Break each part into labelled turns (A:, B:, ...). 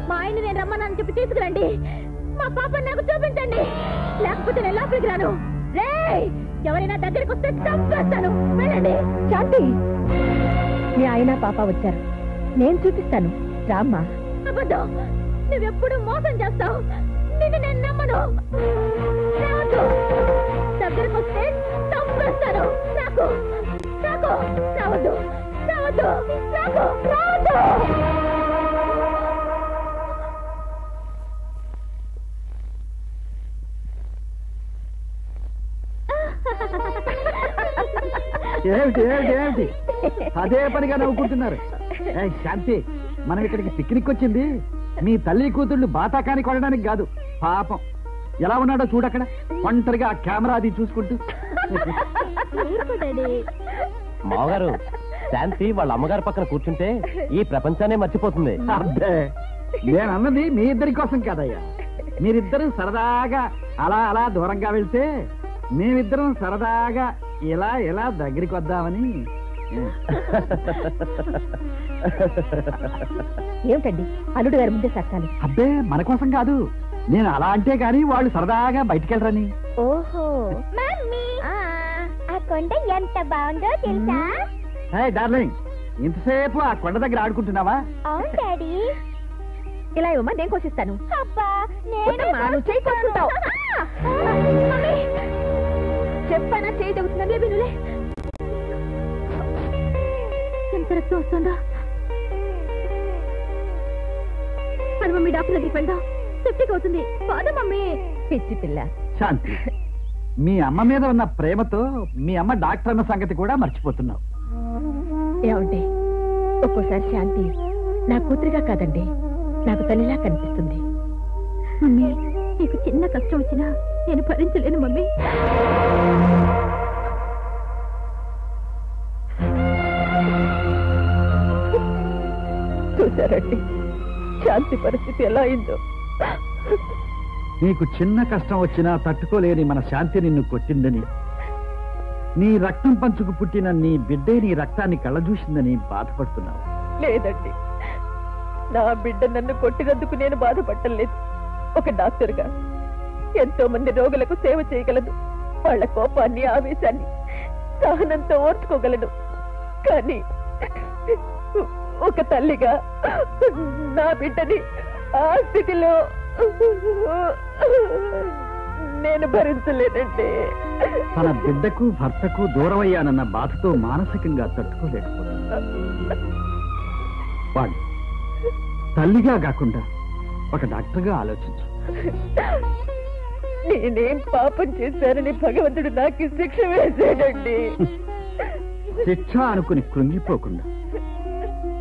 A: మా ఆయన నేను రమ్మని చెప్పి తీసుకురండి. మా పాప నాకు చూపించండి, లేకపోతే నేను లోపలికి రాను. రే, ఎవరైనా దగ్గరికి వస్తే చంపేస్తాను. వెళ్ళండి. శాంతి, మీ ఆయన పాప వచ్చారు, నేను చూపిస్తాను. రామ్మా. అబద్ధం, నువ్వెప్పుడు మోసం చేస్తావు. నిన్ను నేను నమ్మను. దగ్గరకు వస్తే చంపేస్తాను. నాకు నాకు రావద్దు, రావద్దు, నాకు రావద్దు.
B: ఏమిటి ఏమిటి ఏమిటి అదే పనిగా నవ్వుకుంటున్నారు? శాంతి, మనం ఇక్కడికి పిక్నిక్ వచ్చింది మీ తల్లి కూతుళ్ళు బాతాకాని కొనడానికి కాదు. పాపం ఎలా ఉన్నాడో చూడక్కడ, ఒంటరిగా ఆ కెమెరా అది చూసుకుంటూ.
C: మావగారు, శాంతి వాళ్ళ అమ్మగారి పక్కన కూర్చుంటే ఈ ప్రపంచాన్ని మర్చిపోతుంది.
B: అబ్బే, నేను అన్నది మీ ఇద్దరి కోసం కాదయ్యా. మీరిద్దరూ సరదాగా అలా అలా దూరంగా వెళ్తే మేమిద్దరం సరదాగా ఇలా ఇలా దగ్గరికి వద్దామని.
A: ఏమిటండి అల్లుడు గారి ముందే సత్తాలి?
B: అబ్బే, మన కోసం కాదు, నేను అలా అంటే గాని వాళ్ళు సరదాగా బయటికెళ్ళరని.
A: ఓహో, మమ్మీ, ఆ కొండ ఎంత బాగుందో తెలుసా?
B: హే డార్లింగ్, ఇంతసేపు ఆ కొండ దగ్గర ఆడుకుంటున్నావా?
A: అవును డాడీ. ఇలా ఇవ్వమా, నేను కోసిస్తాను. అబ్బా, నేను చేయి కోసుకుంటావు. చెప్పానా చేయి తగ్గుతుందని? వినులే, ఎంత రక్తం వస్తుందా? మరి మమ్మీ డాక్టర్ దగ్గరికి వెళ్దాం, సెప్టిక్ అవుతుంది. కాదు మమ్మీ. పిచ్చి పిల్ల.
B: శాంతి, మీ అమ్మ మీద ఉన్న ప్రేమతో మీ అమ్మ డాక్టర్ అన్న సంగతి కూడా మర్చిపోతున్నావు.
A: ఏమండి, ఒక్కోసారి శాంతి నా కూతురిగా కాదండి, నాకు తల్లిలా కనిపిస్తుంది. మమ్మీ, నీకు చిన్న కష్టం వచ్చినా నేను భరించలేను మమ్మీ. చూసారండి శాంతి పరిస్థితి ఎలా అయిందో.
B: నీకు చిన్న కష్టం వచ్చినా తట్టుకోలేని మన శాంతి నిన్ను కొట్టిందని, నీ రక్తం పంచుకు పుట్టిన నీ బిడ్డే నీ రక్తాన్ని కళ్ళజూసిందని బాధపడుతున్నావు.
A: లేదండి, నా బిడ్డ నన్ను కొట్టినందుకు నేను బాధపడలేదు. ఒక డాక్టర్గా ఎంతో మంది రోగులకు సేవ చేయగలను. వాళ్ళ కోపాన్ని, ఆవేశాన్ని సహనంతో ఓర్చుకోగలను. కానీ ఒక తల్లిగా నా బిడ్డని ఆ స్థితిలో నేను భరించలేనండి.
B: తన బిడ్డకు భర్తకు దూరమయ్యానన్న బాధతో మానసికంగా తట్టుకోలేకపోతుంది. వాడు తల్లిగా కాకుండా ఒక డాక్టర్గా ఆలోచించు.
A: నేనేం పాపం చేశానని భగవంతుడు నాకు శిక్ష వేసాడండి.
B: శిక్ష అనుకుని కృంగిపోకుండా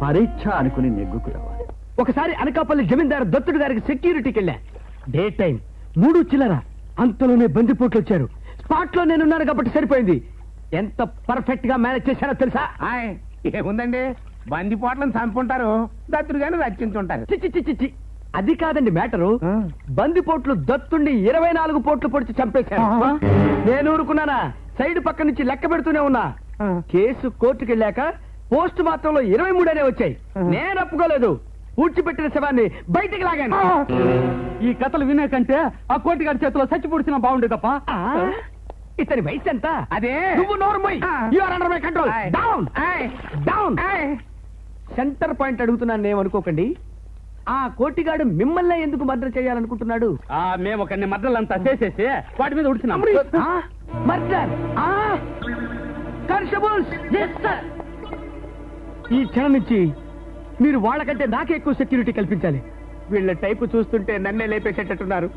B: పరీక్ష అనుకుని నెగ్గుకు రావాలి.
C: ఒకసారి అనకాపల్లి జమీందారు దత్తుడు గారికి సెక్యూరిటీకి వెళ్ళా. డే టైం 3 చిల్లర. అంతలోనే బందిపోట్లు వచ్చారు. స్పాట్ లో నేనున్నాను కాబట్టి సరిపోయింది. ఎంత పర్ఫెక్ట్ గా మేనేజ్ చేశానో తెలుసా?
D: ఏముందండి, బందిపోట్లను చంపుంటారు, దత్తుడు గాని రక్షించుంటారు.
C: చిచ్చి, అది కాదండి మ్యాటరు. బందిపోట్లు దత్తుడిని 24 పోట్లు పొడిచి చంపేశారు. నేను ఊరుకున్నానా? సైడ్ పక్క నుంచి లెక్క పెడుతూనే ఉన్నా. కేసు కోర్టుకు వెళ్ళాక పోస్ట్ మార్టంలో 23 వచ్చాయి. నేను ఒప్పుకోలేదు. పూడ్చిపెట్టిన శవాన్ని బయటికి లాగాను.
B: ఈ కథలు వినే కంటే ఆ కోటిగాడి చేతిలో చచ్చి పొడిచిన బాగుండే తప్ప.
C: ఇతని వయసు ఎంత?
D: అదే
C: నువ్వు నోర్మై. You are under my control. Down down. Centre point అడుగుతున్నాను, ఏమనుకోకండి. ఆ కోటిగాడు మిమ్మల్ని ఎందుకు మర్డర్ చేయాలనుకుంటున్నాడు?
B: మేము ఒక మర్డర్లంతా చేసేసి వాటి మీద ఉడిచినాం.
C: మర్డర్? కానిస్టేబుల్స్, ఈ క్షణం నుంచి మీరు వాళ్ళకంటే నాకే ఎక్కువ సెక్యూరిటీ కల్పించాలి. వీళ్ళ టైపు చూస్తుంటే నన్నే లేపేసేటట్టున్నారు.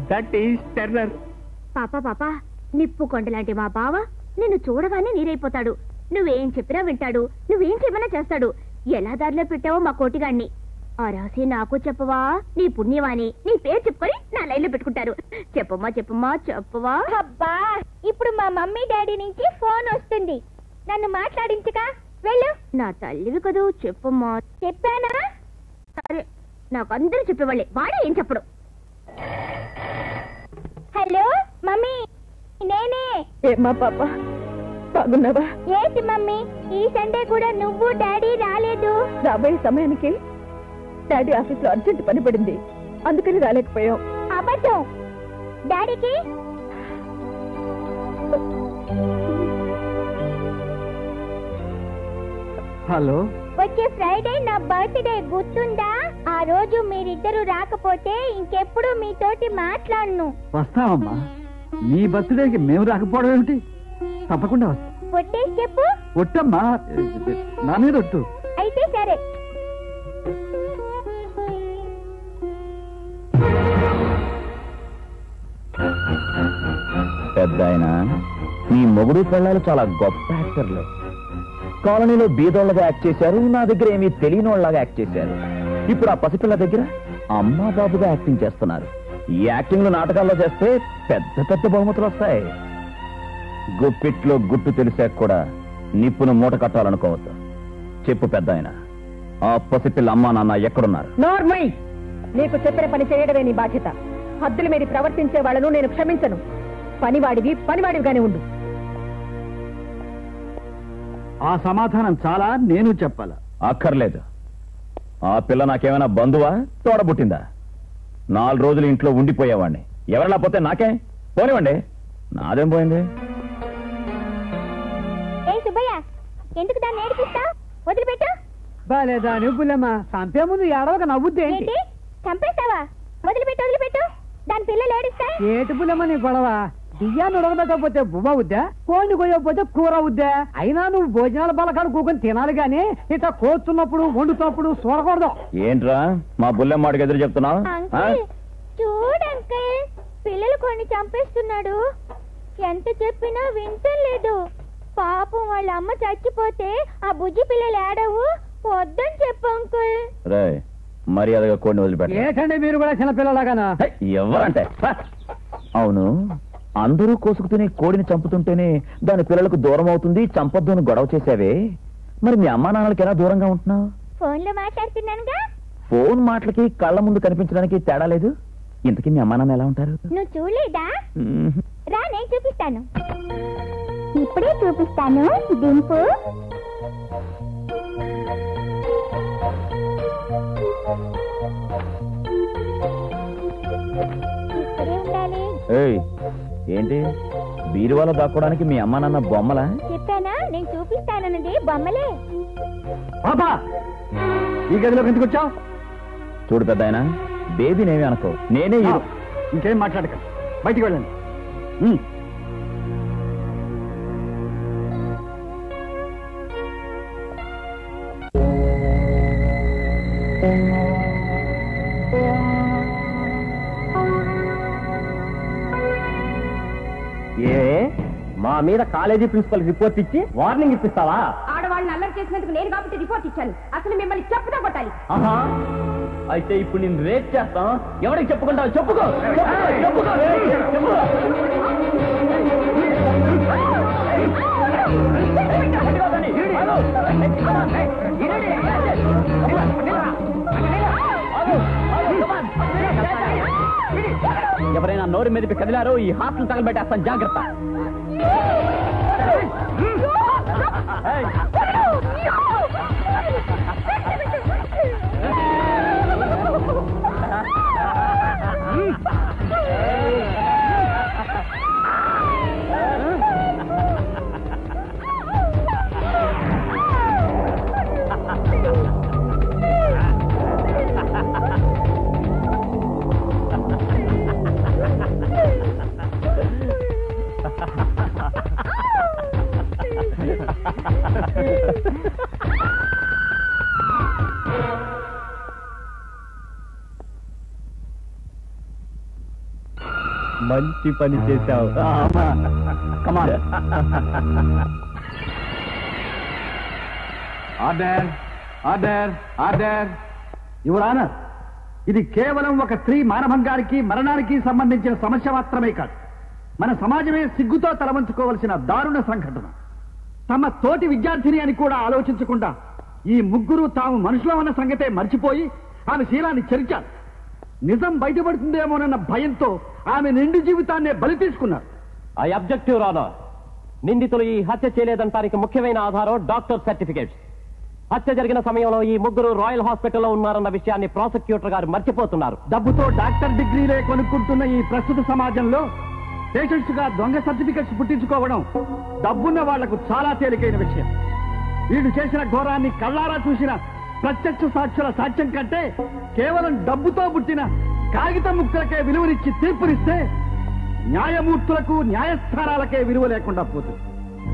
C: That is terror.
A: పాప, నిప్పు కొండలాంటి మా బావ నిన్ను చూడగానే నీరైపోతాడు. నువ్వేం చెప్పినా వింటాడు, నువ్వేం చెప్పినా చేస్తాడు. ఎలా దారిలో పెట్టావో మా కోటిగాడిని. ఆ రాసి నాకు చెప్పవా? నీ పుణ్యవాణి, నీ పేరు చెప్పుకొని నా లైన్లో పెట్టుకుంటారు. చెప్పవా? అబ్బా, ఇప్పుడు మా మమ్మీ డాడీ నుంచి ఫోన్ వస్తుంది. నన్ను మాట్లాడించక వెళ్ళు. నా తల్లివి కదూ, చెప్పమ్మా. చెప్పానా? సరే, నాకు అందరూ చెప్పేవాళ్ళే, వాడే ఏం చెప్పడు. హలో మమ్మీ, నేనే. ఏమ్మా పాప, బాగున్నావా? ఏంటి మమ్మీ, ఈ సండే కూడా నువ్వు డాడీ రాలేదు? రాబోయే సమయానికి
E: డాడీ ఆఫీస్ లో అర్జెంట్ పని పడింది, అందుకని రాలేకపోయాం.
A: అబద్ధం. డాడీకి
B: హలో,
A: వచ్చే ఫ్రైడే నా బర్త్డే గుర్తుందా? ఆ రోజు మీరిద్దరు రాకపోతే ఇంకెప్పుడు మీతోటి మాట్లాడను.
B: వస్తామమ్మా. నీ బర్త్డేకి మేము రాకపోవడం ఏమిటి? తప్పకుండా వస్తాం.
A: పొట్టేసి చెప్పు.
B: ఒట్టమ్మా, నా మీద ఒట్టు.
A: అయితే సరే.
F: పెద్ద ఆయన, మీ మొగుడు పిల్లలు చాలా గొప్ప యాక్టర్లు. కాలనీలో బీదోళ్ళగా యాక్ట్ చేశారు, నా దగ్గర ఏమీ తెలియని వాళ్ళగా యాక్ట్ చేశారు. ఇప్పుడు ఆ పసిపిల్ల దగ్గర అమ్మా బాబుగా యాక్టింగ్ చేస్తున్నారు. ఈ యాక్టింగ్లు నాటకాల్లో చేస్తే పెద్ద పెద్ద బహుమతులు వస్తాయి. గుప్పిట్లో గుట్టు తెలిసాక కూడా నిప్పును మూట కట్టాలనుకోవద్దు. చెప్పు పెద్ద ఆయన, ఆ పసిపిల్ల అమ్మా నాన్న ఎక్కడున్నారు?
E: నోర్మై, నీకు చెప్పిన పని చేయడమే నీ బాధ్యత. హద్దుల మీద ప్రవర్తించే వాళ్లను నేను క్షమించను. పనివాడివిగానే ఉండు.
B: ఆ సమాధానం చాలా నేను చెప్పాలా?
F: అక్కర్లేదు. ఆ పిల్ల నాకేమైనా బంధువా, తోడబుట్టిందా? 4 రోజులు ఇంట్లో ఉండిపోయేవాడిని. ఎవరిలా పోతే నాకే పోనివ్వండి, నాదేం పోయింది?
A: ఏ సుబ్బయ్య, ఎందుకు దాన్ని ఏడిపిస్తా? వదిలిపెట్టు.
E: బాలేదా నువ్వులమ్మా, చంపే ముందు ఏడవక నవ్వుద్ది
A: ఏంటి? చంపేస్తావా? వదిలిపెట్టు. దాని పిల్లలు ఏడుస్తాయి.
E: ఏటు పుల్లమ్మ నీ గొడవ? బియ్యాన్ని ఉడకబెట్టకపోతే బువ్వ ఉద్దా, కోడిని కొయ్యకపోతే కూర ఉద్దా? అయినా నువ్వు భోజనాల బలకాడు కూకొని తినాలి గాని ఇట్లా కోస్తున్నప్పుడు వండుతున్నప్పుడు చూడకూడదు.
F: ఏంట్రా మా బుల్లెమ్మాడికి ఎదురు చెప్తున్నావు?
A: అంకుల్, చూడంకుల్, పిల్లలు కొన్ని చంపేస్తున్నాడు. ఎంత చెప్పినా వింటలేదు. పాపం వాళ్ళ అమ్మ చచ్చిపోతే ఆ బుజ్జి పిల్లలు ఏడవు. వద్దని చెప్పు అంకుల్.
F: రే, మర్యాదగా కోడిని వదిలిపెట్ట.
E: ఏంటండి మీరు కూడా చిన్నపిల్లలాగానా?
F: ఎవరంటే? అవును, అందరూ కోసుకు తినే కోడిని చంపుతుంటేనే దాని పిల్లలకు దూరం అవుతుంది, చంపొద్దు అని గొడవ చేశావే. మరి మీ అమ్మా నాన్నలకి ఎలా దూరంగా ఉంటున్నావు?
A: ఫోన్ లో మాట్లాడుతున్నానుగా.
F: ఫోన్ మాటలకి కళ్ళ ముందు కనిపించడానికి తేడా లేదు. ఇంతకీ మీ అమ్మా నాన్న ఎలా ఉంటారు?
A: నువ్వు చూడలేదా? రా, నేను చూపిస్తాను. ఇప్పుడే చూపిస్తాను. దింపు. ఇక్కడే ఉండాలి.
F: ఏయ్, ఏంటి బీరువాలో దాక్కోడానికి మీ అమ్మా నాన్న బొమ్మలా?
A: చెప్పానా? నేను చూపిస్తానన్నది బొమ్మలే.
B: పాపా, ఈ గదిలోకి ఎందుకు వచ్చావు?
F: చూడు పెద్ద ఆయన, బేబీనేమి అనుకో, నేనే
B: ఇంకేం మాట్లాడక, బయటికి వెళ్ళండి.
C: మా మీద కాలేజీ ప్రిన్సిపల్ రిపోర్ట్ ఇచ్చి వార్నింగ్ ఇప్పిస్తావా?
E: ఆడవాళ్ళని అల్లరి చేసినందుకు నేను కాబట్టి రిపోర్ట్ ఇచ్చాను. అసలు మిమ్మల్ని చెప్పుదా కొట్టాలి.
F: అయితే ఇప్పుడు నేను రేట్ చేస్తాం. ఎవరికి చెప్పుకుంటావు? చెప్పుకో. ఎవరైనా నోరు మీద కదిలారో ఈ హాస్టల్ తగలబెట్టేస్తాను, జాగ్రత్త.
C: మంచి పని చేశావు.
B: Order, order, order. Your honour, ఇది కేవలం ఒక స్త్రీ మానభంగానికి, మరణానికి సంబంధించిన సమస్య మాత్రమే కాదు, మన సమాజమే సిగ్గుతో తలవంచుకోవలసిన దారుణ సంఘటన. తమ తోటి విద్యార్థిని అని కూడా ఆలోచించకుండా ఈ ముగ్గురు తాము మనుషులు అన్న సంగతే మర్చిపోయి ఆమె శీలాన్ని చెరిచారు. నిజం బయటపడుతుందేమోనన్న భయంతో ఆమె నిండు జీవితాన్నే బలి తీసుకున్నారు.
C: I objective రానర్. నిందితులు ఈ హత్య చేయలేదంటానికి ముఖ్యమైన ఆధారం డాక్టర్ సర్టిఫికేట్స్.
G: హత్య జరిగిన సమయంలో ఈ ముగ్గురు రాయల్ హాస్పిటల్లో ఉన్నారన్న విషయాన్ని ప్రాసిక్యూటర్ గారు మర్చిపోతున్నారు.
B: డబ్బుతో డాక్టర్ డిగ్రీలే కొనుక్కుంటున్న ఈ ప్రస్తుత సమాజంలో పేషెంట్స్ గా దొంగ సర్టిఫికెట్స్ పుట్టించుకోవడం డబ్బున్న వాళ్లకు చాలా తేలికైన విషయం. వీళ్ళు చేసిన ఘోరాన్ని కళ్ళారా చూసిన ప్రత్యక్ష సాక్షుల సాక్ష్యం కంటే కేవలం డబ్బుతో పుట్టిన కాగితం ముక్కలకే విలువనిచ్చి తీర్పునిస్తే న్యాయమూర్తులకు న్యాయస్థానాలకే విలువ లేకుండా పోతుంది.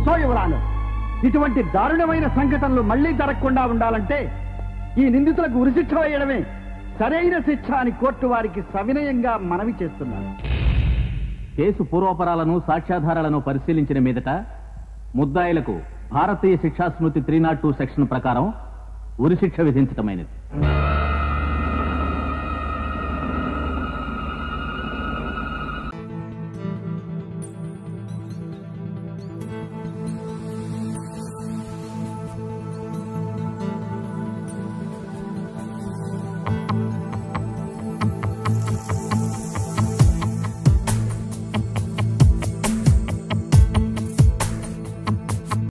B: సో యువరాను, ఇటువంటి దారుణమైన సంఘటనలు మళ్లీ జరగకుండా ఉండాలంటే ఈ నిందితులకు ఉరిశిక్ష వేయడమే సరైన శిక్ష అని కోర్టు వారికి సవినయంగా మనవి చేస్తున్నారు.
H: కేసు పూర్వపరాలను సాక్ష్యాధారాలను పరిశీలించిన మీదట ముద్దాయిలకు భారతీయ శిక్షా స్మృతి 302 సెక్షన్ ప్రకారం ఉరిశిక్ష విధించటమైనది.